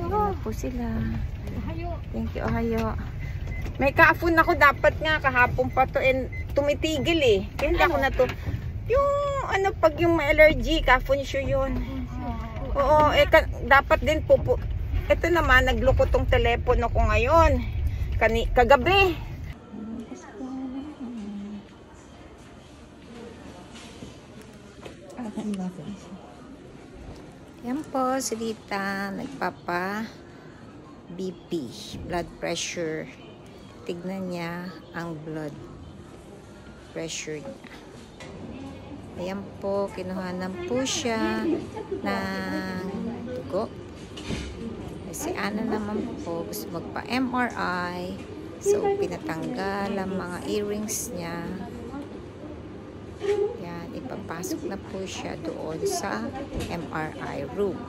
Ayan po sila. Thank you, Ohayo. May kaafon ako, dapat nga kahapon pa to and tumitigil eh. Kaya hindi ako na to. Yung ano, pag yung may allergy, kaafon issue yun. Oo, dapat din po. Ito naman, nagluko tong telepono ko ngayon. Kagabi. Yan po, si Rita, nagpapa BP, blood pressure. Tignan niya ang blood pressure niya. Ayan po, kinuhanan po siya ng dugo. Si Ana naman po, gusto magpa-MRI. So, pinatanggal ang mga earrings niya. Yan, ipapasok na po siya doon sa MRI room.